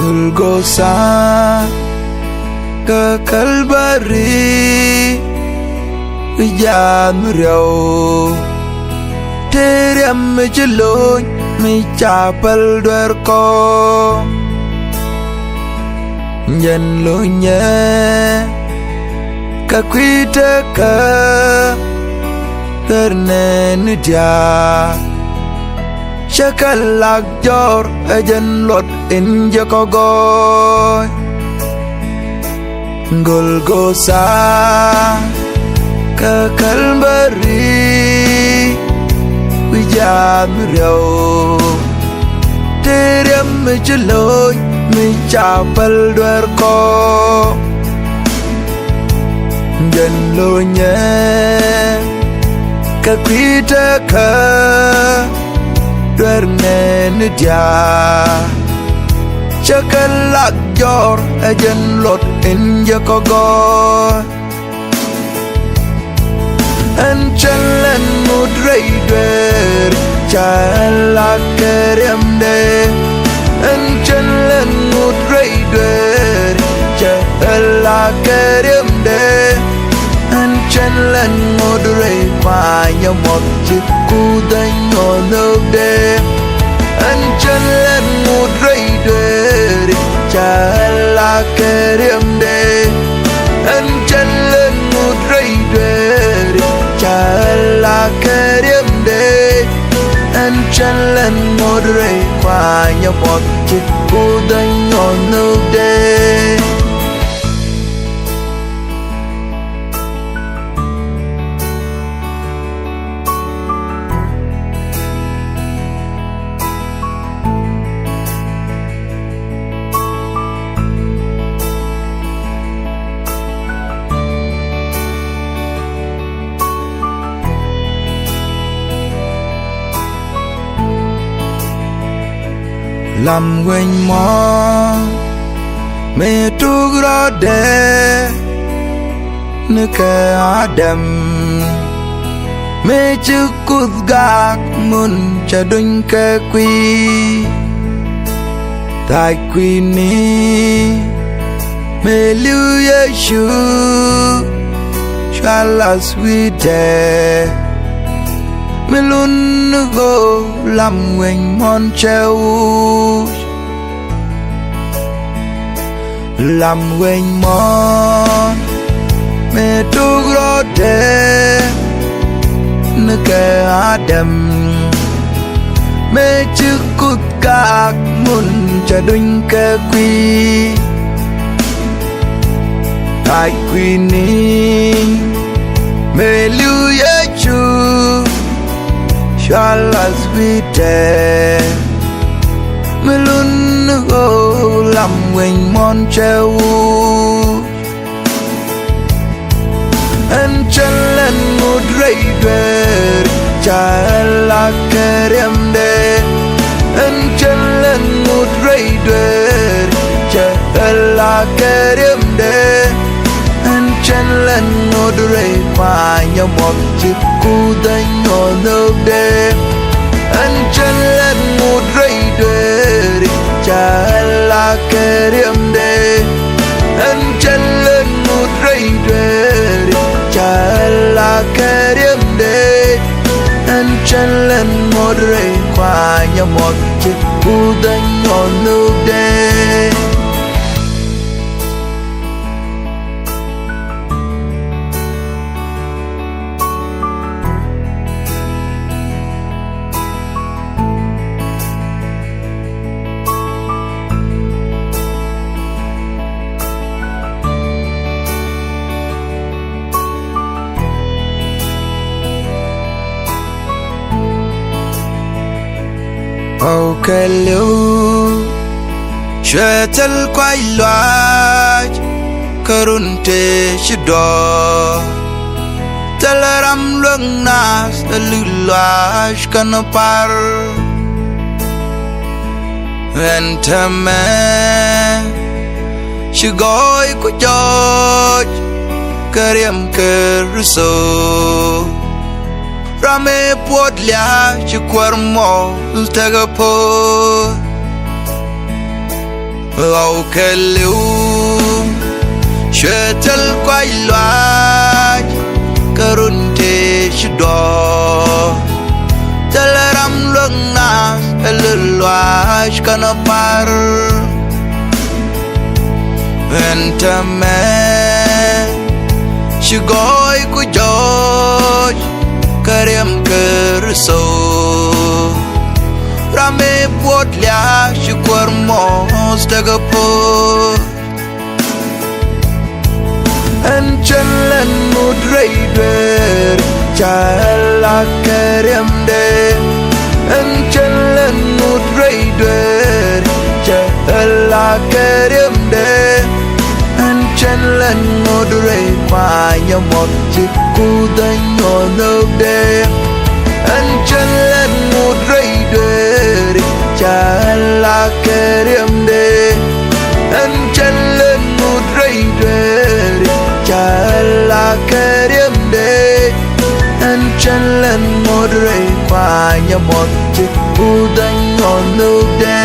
Golgotha ke Kalbari Jan riau Teriam jelun mi chapel duerko Nhân lối nhé Ka quita ka Terne dia Shakalak jor Ajan lot in jakogoy Golgotha Ka Kalbari Wijan riau Teriam jelun mi chapel duerko Dân lô nhé Ka quita ka Duerne dia Shakalak jor Ajan lot in jakogoy Anchalan mudray dwer Chalak keriam de Anchalan mudray dwer Chalak keriam de Anchalan mudray Maya một chiếc cu đánh ngồi nước đêm Anchalan mudray dwer Chalak keriam de Anchalan mudray dwer Chalak keriam de Anchalan mudray Maya một chiếc cu đánh ngồi nước đêm Làm quên mò Mẹ trúc rõ đê Nữ kê Adam Mẹ chữ cút gạc Muốn cha đunh kê quy Tại quy ni Mẹ lưu Yeshu Chala sweet Mẹ luôn nữ gô Làm quên mòn treo Làm quên mòn Mẹ trúc rõ đê Nữ kê Adam Mẹ chữ cút gạc Muốn cha đunh kê quy Tại quy ni Mẹ lưu Yeshu Chala sweet Mẹ luôn nữ gô Làm quên mòn treo Anchalan mudray dwer Chalak keriam de Anchalan mudray dwer Chalak keriam de Anchalan mudray Maya một chiếc cu đánh ngồi nước đêm Anchalan mudray dwer Chalak keriam de Anchalan mudray dwer Chalak keriam de Anchalan mudray Maya một chiếc cu đánh ngồi nước đêm Ok lưu Chuyện thật quay loạt Karun te shido Talaram lung nas Lulas kanapar Entame Shigoy ko George Kariam kerso Rame podlia Chikwarmo Tagapo Âu kê liu Shwe tel quay loa Karun te shido Tel ram luang na El loa Shkana par Venta me Shigoy ku joj Karyam kerso Rame buat lia Shukur mos tagapo Encen len mudrei dwer Chala karyam de Encen len mudrei dwer Chala karyam de Encen len mudrei Panya một chiếc cu đánh ngồi nước đêm Encen len mudrei dwer Chala karyam de Encen len mudrei dwer Chala karyam de Encen len mudrei Panya một chiếc cu đánh ngồi nước đêm